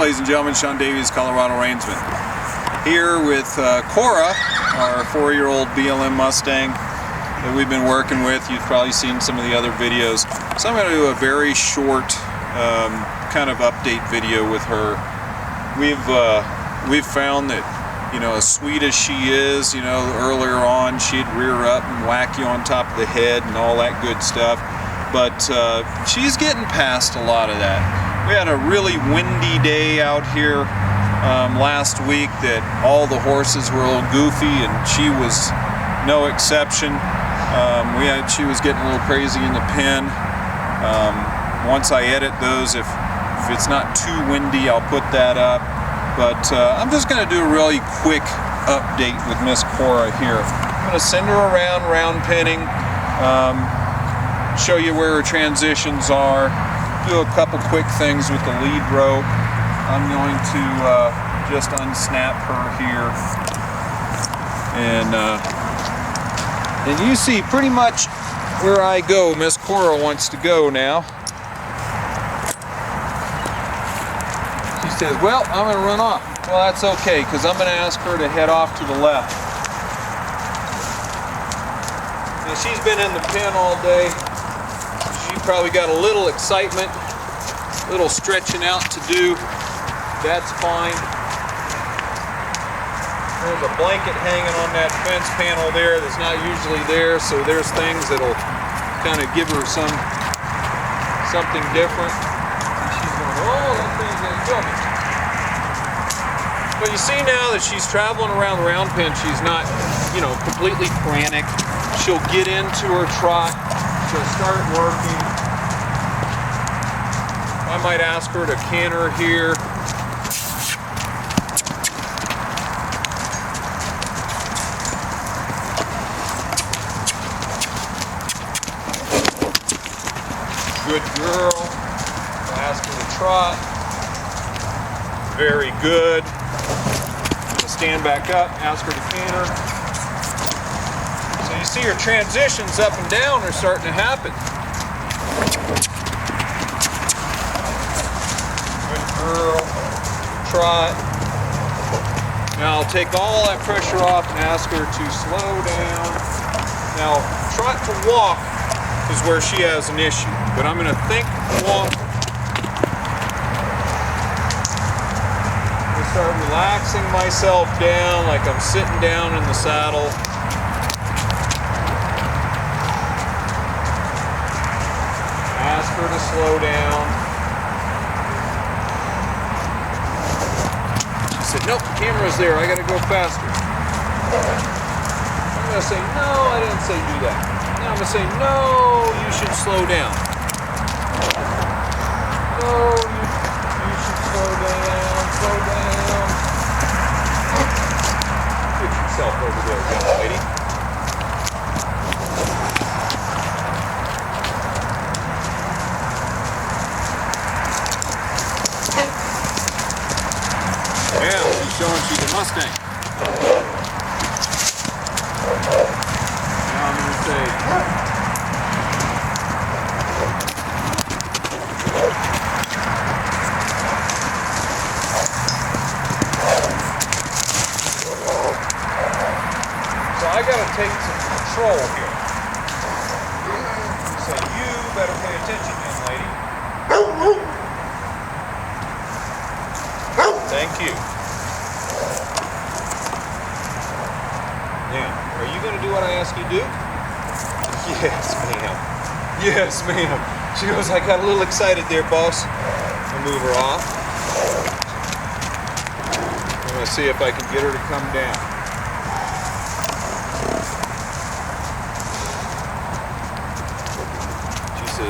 ladies and gentlemen, Sean Davies, Coloradoreinsman. Here with Cora, our 4-year-old BLM Mustang that we've been working with. You've probably seen some of the other videos. So I'm going to do a very short kind of update video with her. We've found that, you know, as sweet as she is, you know, earlier on she'd rear up and whack you on top of the head and all that good stuff. But she's getting past a lot of that. We had a really windy day out here last week that all the horses were a little goofy, and she was no exception. She was getting a little crazy in the pen. Once I edit those, if it's not too windy, I'll put that up. But I'm just going to do a really quick update with Miss Cora here. I'm going to send her around round penning, show you where her transitions are, do a couple quick things with the lead rope. I'm going to just unsnap her here, and you see pretty much where I go. Miss Cora wants to go now. She says, well, I'm going to run off. Well, that's okay, because I'm going to ask her to head off to the left. Now, she's been in the pen all day. She probably got a little excitement, a little stretching out to do. That's fine. There's a blanket hanging on that fence panel there that's not usually there, so there's things that'll kind of give her something different. And she's going, oh, that thing's gonna kill me. But you see now that she's traveling around the round pen, she's not, you know, completely frantic. She'll get into her trot. She'll start working. I might ask her to canter here. Good girl. I'll ask her to trot. Very good. Stand back up, ask her to canter. So you see her transitions up and down are starting to happen. Good girl. Trot. Now I'll take all that pressure off and ask her to slow down. Now, trot to walk is where she has an issue, but I'm going to think walk. Start relaxing myself down like I'm sitting down in the saddle. Ask her to slow down. She said, nope, the camera's there, I gotta go faster. I'm gonna say, no, I didn't say do that. Now I'm gonna say, no, you should slow down. No, you should slow down, slow down. Get yourself over there, young lady. Yeah, she's showing she's a Mustang. Now I'm going to say, I gotta take some control here. So you better pay attention, young lady. Thank you. Now, are you gonna do what I ask you to do? Yes, ma'am. Yes, ma'am. She goes, I got a little excited there, boss. I'll move her off. I'm gonna see if I can get her to come down.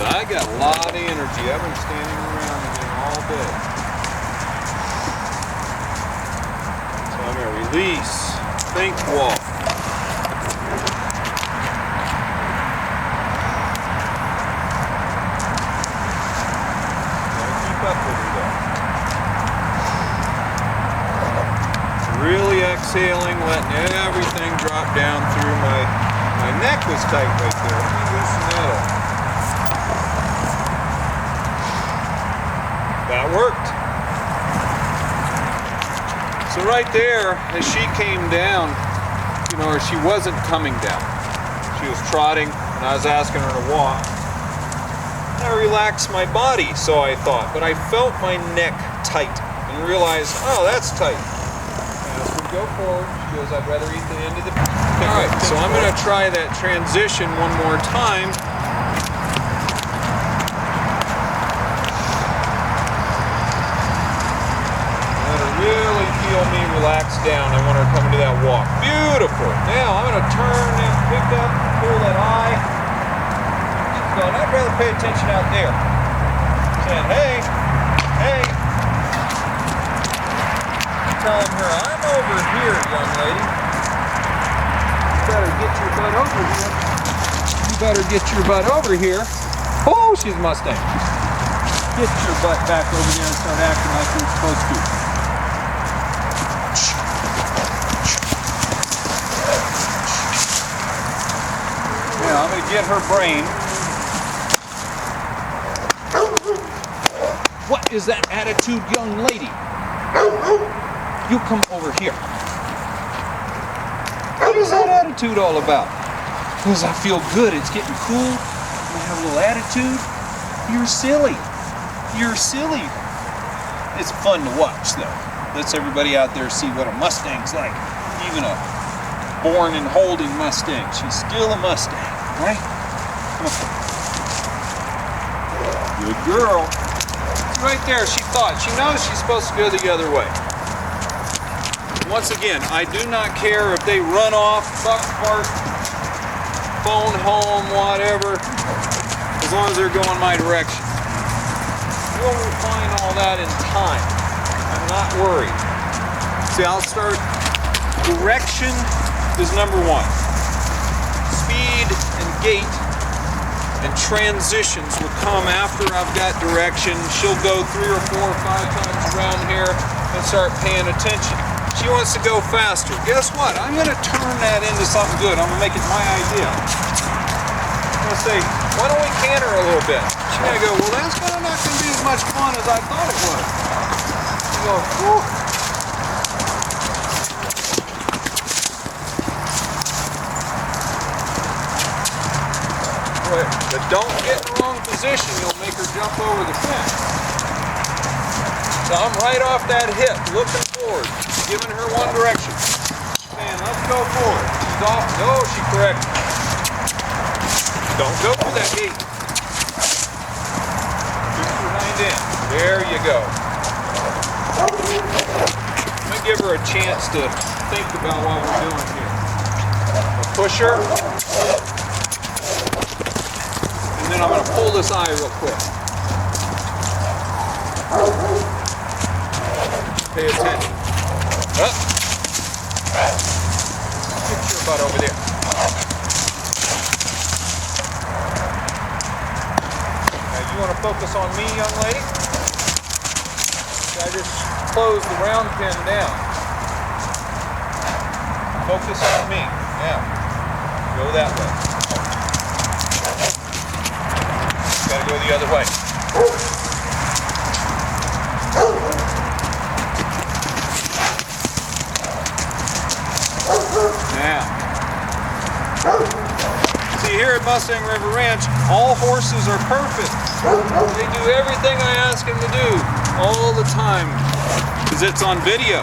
I got a lot of energy. I've been standing around in there all day. So I'm going to release, think, walk. Gotta keep up with her though. Really exhaling, letting everything drop down through my neck was tight right there. Let me loosen that up. That worked. So right there, as she came down, you know, or she wasn't coming down. She was trotting, and I was asking her to walk. I relaxed my body, so I thought, but I felt my neck tight and realized, oh, that's tight. As we go forward, she goes, I'd rather eat the end of the picnic. All right, so I'm going to try that transition one more time. Let her really feel me relax down. I want her to come into that walk. Beautiful. Now I'm going to turn and pick up, pull that eye. Going, I'd rather pay attention out there. Saying, hey, hey. Telling her, I'm over here, young lady. You better get your butt over here. You better get your butt over here. Oh, she's a Mustang. Get your butt back over there and start acting like you're supposed to. Now, I'm going to get her brain. What is that attitude, young lady? You come over here. What is that attitude all about? Because I feel good, it's getting cool, and I have a little attitude. You're silly. You're silly. It's fun to watch, though. Lets everybody out there see what a Mustang's like. Even a born and holding Mustang. She's still a Mustang, right? Come on. Good girl. Right there, she thought. She knows she's supposed to go the other way. Once again, I do not care if they run off, buck bark, phone home, whatever, as long as they're going my direction. We'll refine all that in time. I'm not worried. See, I'll start. Direction is number one. Speed and gait and transitions will come after I've got direction. She'll go 3 or 4 or 5 times around here and start paying attention. She wants to go faster. Guess what? I'm going to turn that into something good. I'm going to make it my idea. I'm going to say, why don't we canter a little bit? She's going to go, well, that's not going to be as much fun as I thought it was. You go, whew. But don't get in the wrong position, you'll make her jump over the fence. So I'm right off that hip, looking forward, giving her one direction. Saying, let's go forward. She's off. No, she corrected. Don't go through that gate. Keep your hind end. There you go. I'm going to give her a chance to think about what we're doing here. I'll push her. And then I'm going to pull this eye real quick. Pay attention. Up. Get your butt over there. Now you want to focus on me, young lady? I just close the round pin down. Focus on me. Now, go that way. Gotta go the other way. Now, see here at Mustang River Ranch, all horses are perfect. They do everything I ask them to do all the time, because it's on video.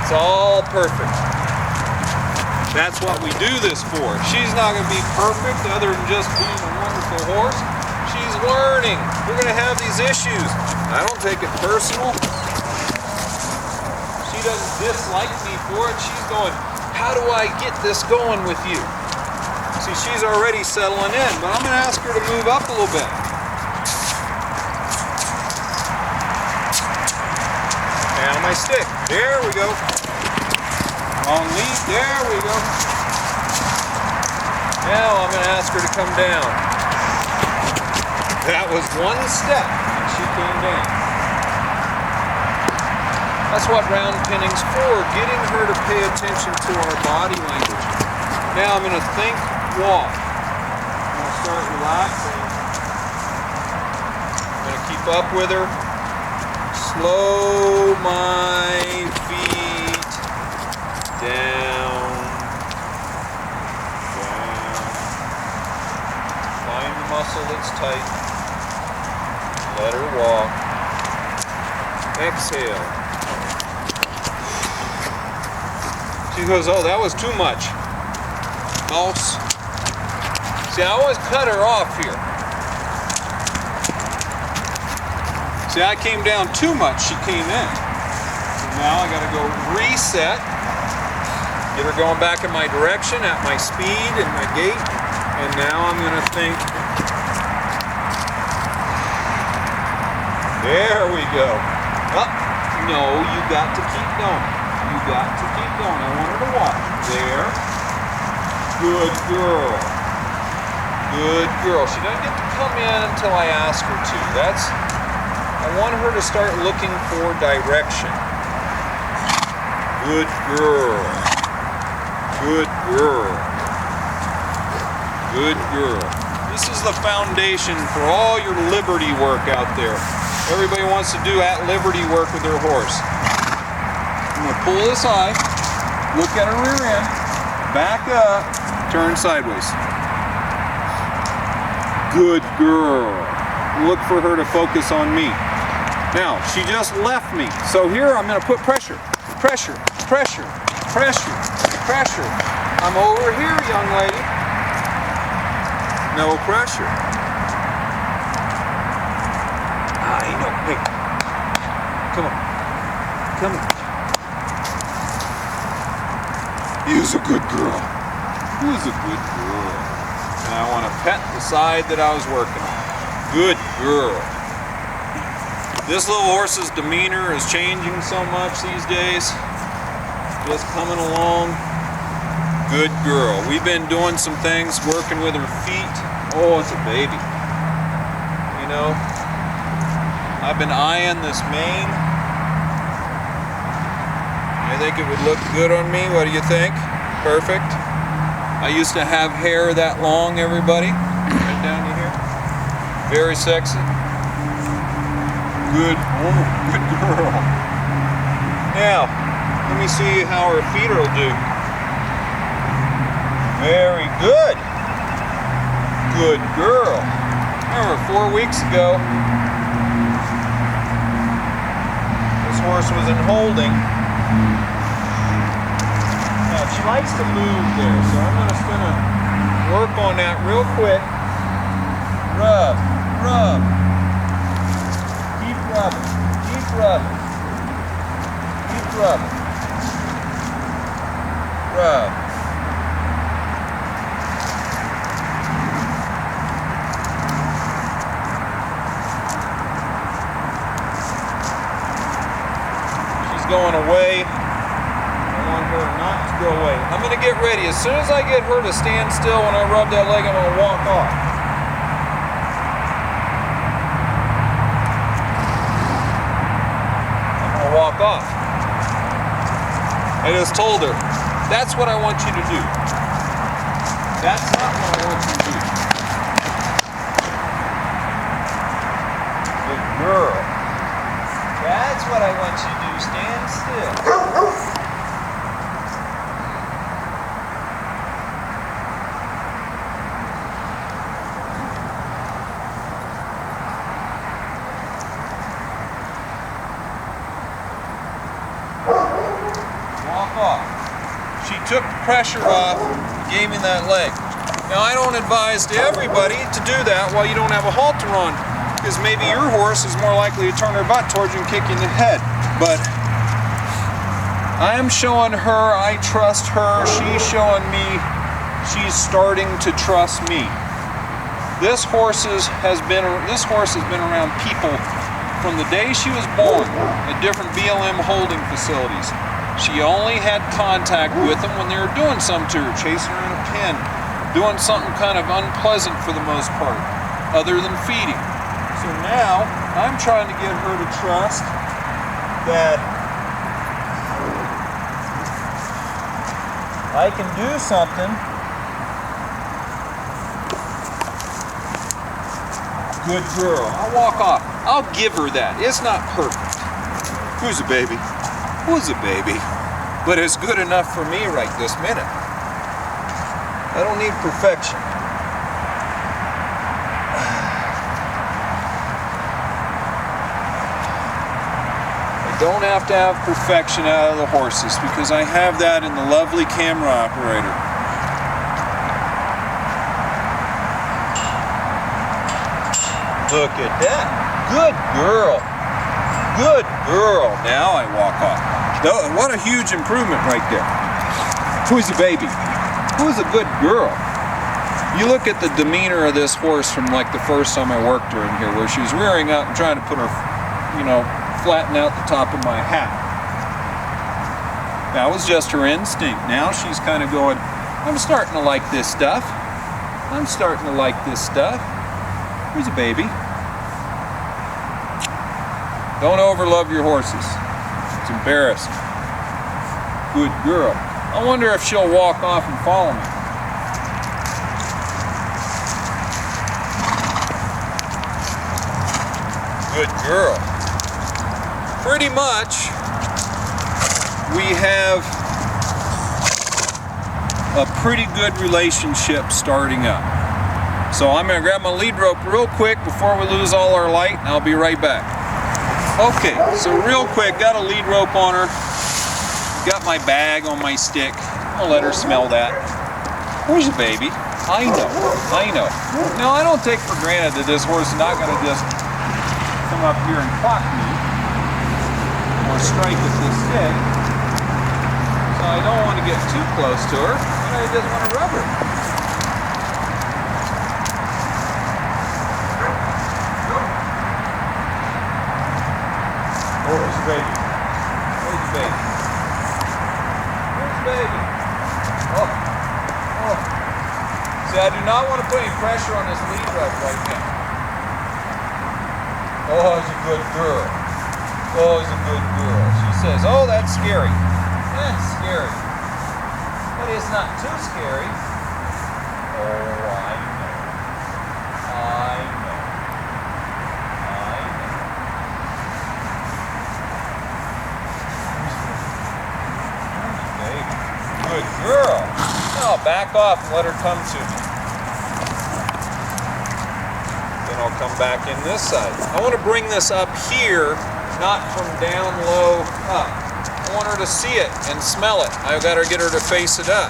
It's all perfect. That's what we do this for. She's not going to be perfect other than just being a wonderful horse. She's learning. We're going to have these issues. I don't take it personal. She doesn't dislike me for it. She's going, how do I get this going with you? See, she's already settling in, but I'm going to ask her to move up a little bit. And my stick. There we go. Long lead, there we go. Now I'm going to ask her to come down. That was one step, and she came down. That's what round pinning's for, getting her to pay attention to our body language. Now I'm going to think walk. I'm going to start relaxing. I'm going to keep up with her. slow my feet down, down. Find the muscle that's tight. Let her walk. Exhale. She goes, oh, that was too much. Mouse. See, I always cut her off here. See, I came down too much, she came in. So now I gotta go reset, get her going back in my direction, at my speed and my gait, and now I'm gonna think, there we go. Oh, no, you got to keep going. You got to keep going. I want her to watch. There. Good girl. Good girl. She doesn't get to come in until I ask her to. I want her to start looking for direction. Good girl. Good girl. Good girl. This is the foundation for all your liberty work out there. Everybody wants to do at liberty work with their horse. I'm going to pull this eye, look at her rear end, back up, turn sideways. Good girl. Look for her to focus on me. Now, she just left me. So here I'm going to put pressure. Pressure, pressure, pressure, pressure. I'm over here, young lady. No pressure. I know. Hey. Come on. Come on. You's a good girl. Who's a good girl? And I want to pet the side that I was working on. Good girl. This little horse's demeanor is changing so much these days. Just coming along. Good girl. We've been doing some things, working with her feet. Oh, it's a baby. You know, I've been eyeing this mane. I think it would look good on me. What do you think? Perfect. I used to have hair that long, everybody. Right down to here. Very sexy. Good, oh, good girl. Now, let me see how her feet will do. Very good. Good girl. Remember, 4 weeks ago, this horse was in holding. Now, she likes to move there, so I'm just going to work on that real quick. Rub, rub. Keep rubbing, keep rubbing. Keep rubbing. Rub. Going away. I want her not to go away. I'm going to get ready. As soon as I get her to stand still when I rub that leg, I'm going to walk off. I'm going to walk off. I just told her, that's what I want you to do. That's not what I want you to do. Good girl. That's what I want you to do. Stand still. Walk off. She took the pressure off, gave me that leg. Now I don't advise to everybody to do that while you don't have a halter on, because maybe your horse is more likely to turn her butt towards you and kick you in the head. But I'm showing her I trust her. She's showing me she's starting to trust me. This horse has been around people from the day she was born at different BLM holding facilities. She only had contact with them when they were doing something to her, chasing her in a pen, doing something kind of unpleasant for the most part, other than feeding. So now I'm trying to get her to trust that I can do something. Good girl. I'll walk off. I'll give her that. It's not perfect. Who's a baby? Who's a baby? But it's good enough for me right this minute. I don't need perfection. I don't have to have perfection out of the horses because I have that in the lovely camera operator. Look at that. Good girl. Good girl. Now I walk off. What a huge improvement right there. Who's a baby? Who's a good girl? You look at the demeanor of this horse from like the first time I worked her in here, where she was rearing up and trying to put her, flatten out the top of my hat. That was just her instinct. Now she's kind of going, I'm starting to like this stuff. I'm starting to like this stuff. Who's a baby? Don't overlove your horses. It's embarrassing. Good girl. I wonder if she'll walk off and follow me. Good girl. Pretty much, we have a pretty good relationship starting up. So I'm going to grab my lead rope real quick before we lose all our light, and I'll be right back. Okay, so real quick, got a lead rope on her. Got my bag on my stick. I'll let her smell that. Where's your baby? I know. Now, I don't take for granted that this horse is not going to just come up here and clock me or strike at the stick. So I don't want to get too close to her, but I just want to rub her. Where's the baby? Where's the baby? Where's the baby? Oh. See, I do not want to put any pressure on this lead rope right now. Oh, she's a good girl. Oh, she's a good girl. She says, oh, that's scary. That's scary. But it's not too scary. Oh, I know. Good girl. Now back off and let her come to me. Then I'll come back in this side. I want to bring this up here, not from down low up. I want her to see it and smell it. I've got to get her to face it up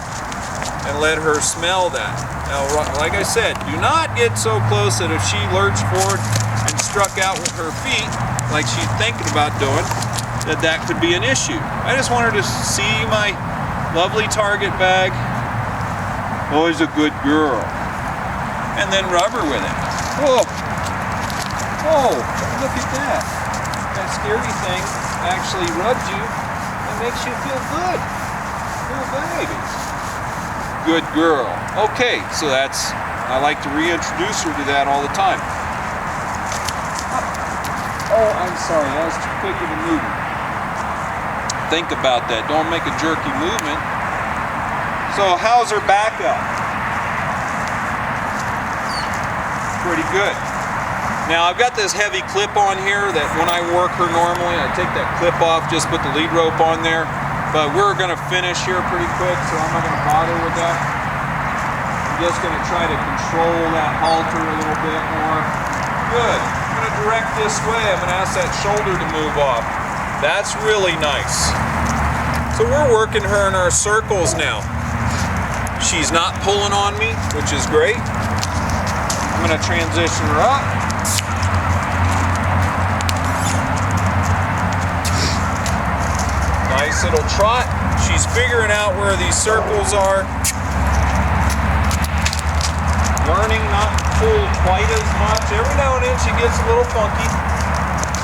and let her smell that. Now, like I said, do not get so close that if she lurched forward and struck out with her feet, like she's thinking about doing, that could be an issue. I just want her to see my lovely target bag. Always a good girl. And then rub her with it. Whoa. Oh, look at that. That scary thing actually rubs you and makes you feel good. Good baby. Good girl. Okay, so I like to reintroduce her to that all the time. Oh, I'm sorry, that was too quick of a movement. Think about that. Don't make a jerky movement. So how's her backup? Pretty good. Now I've got this heavy clip on here that when I work her normally, I take that clip off, just put the lead rope on there. But we're going to finish here pretty quick, so I'm not going to bother with that. I'm just going to try to control that halter a little bit more. Good. I'm going to direct this way. I'm going to ask that shoulder to move off. That's really nice. So we're working her in our circles now. She's not pulling on me, which is great. I'm going to transition her up. Nice little trot. She's figuring out where these circles are. Learning not to pull quite as much. Every now and then she gets a little funky.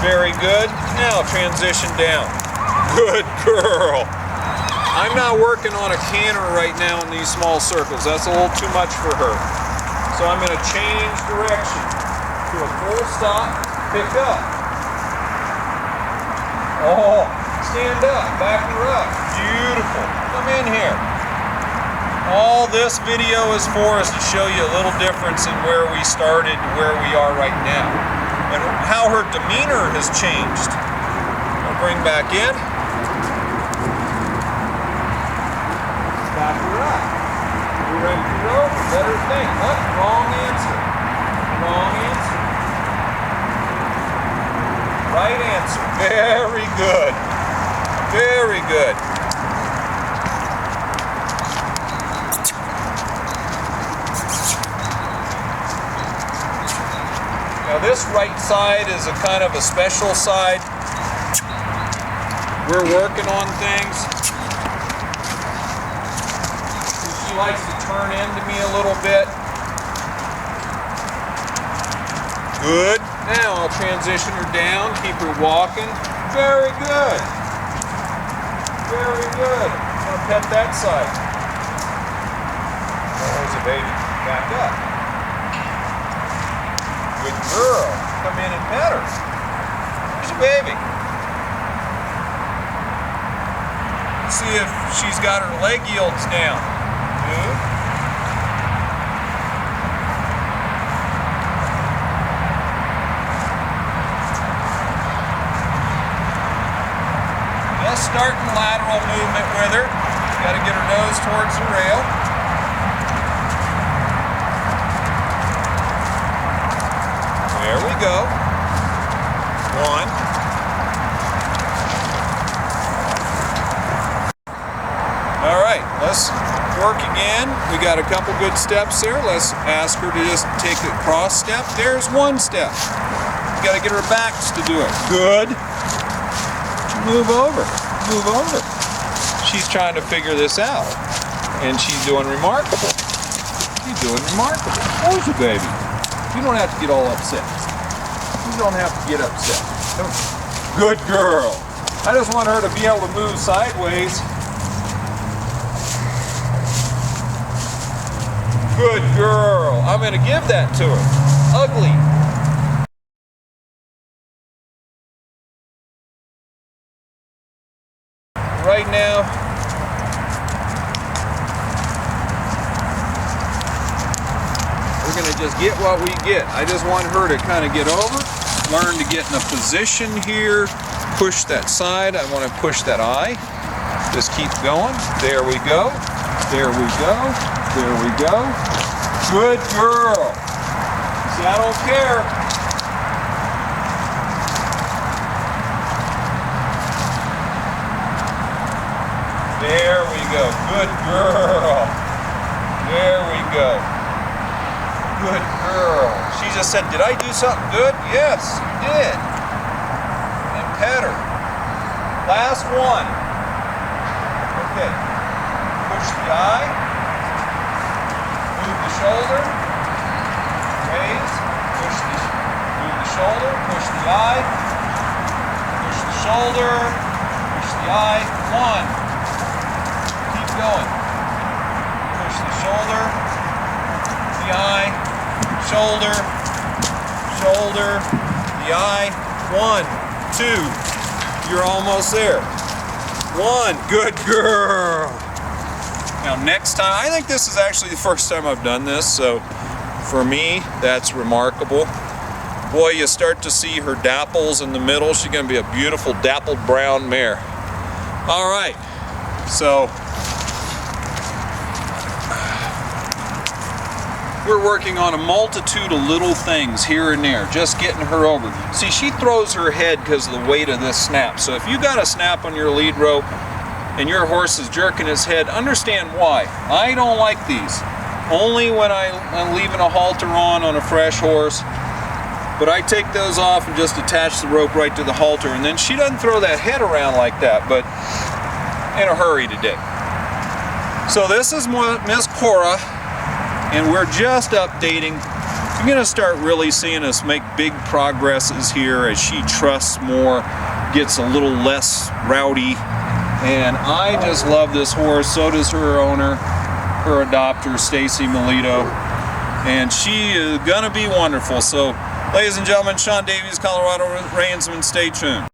Very good. Now transition down. Good girl. I'm not working on a canter right now in these small circles. That's a little too much for her. So I'm going to change direction to a full stop, pick up. Oh, stand up, back her up. Beautiful. Come in here. All this video is for us to show you a little difference in where we started and where we are right now. And how her demeanor has changed. bring back in. Back her up. You ready to go? Let her think. What? Wrong answer. Wrong answer. Right answer. Very good. Very good. Now this right side is a kind of a special side. We're working on things. She likes to turn into me a little bit. Good. Now I'll transition her down, keep her walking. Very good. Very good. I'm going to pet that side. There's a baby. Back up. Good girl. Come in and pet her. There's your baby. Let's see if she's got her leg yields down. Good. Just starting lateral movement with her. Got to get her nose towards the rail. There we go. One. All right, let's work again. We got a couple good steps there. Let's ask her to just take a cross step. There's one step. You got to get her backs to do it. Good. Move over. Move over. She's trying to figure this out. And she's doing remarkable. She's doing remarkable. Where's your baby? You don't have to get all upset. You don't have to get upset. Good girl. I just want her to be able to move sideways. Good girl. I'm going to give that to her. Ugly. Right now, we're going to just get what we get. I just want her to kind of get over, learn to get in a position here, push that side. I want to push that eye. Just keep going. There we go. There we go. There we go. Good girl. See, I don't care. There we go. Good girl. There we go. Good girl. She just said, did I do something good? Yes, you did. And pet her. Last one. Okay. Push the eye. Move the shoulder. Raise. Move the shoulder. Push the eye. Push the shoulder. Push the eye. One. Going. Push the shoulder, the eye, shoulder, shoulder, the eye. 1, 2. You're almost there. 1. Good girl. Now next time, I think this is actually the first time I've done this, so for me, that's remarkable. Boy, you start to see her dapples in the middle. She's going to be a beautiful dappled brown mare. All right, so we're working on a multitude of little things here and there, just getting her over. See, she throws her head because of the weight of this snap. So if you got a snap on your lead rope and your horse is jerking his head, understand why. I don't like these. Only when I'm leaving a halter on a fresh horse. But I take those off and just attach the rope right to the halter. And then she doesn't throw that head around like that, but in a hurry today. So this is Miss Cora. And we're just updating. You're going to start really seeing us make big progresses here as she trusts more, gets a little less rowdy. And I just love this horse. So does her owner, her adopter, Stacy Melito. And she is going to be wonderful. So, ladies and gentlemen, Sean Davies, Coloradoreinsman, stay tuned.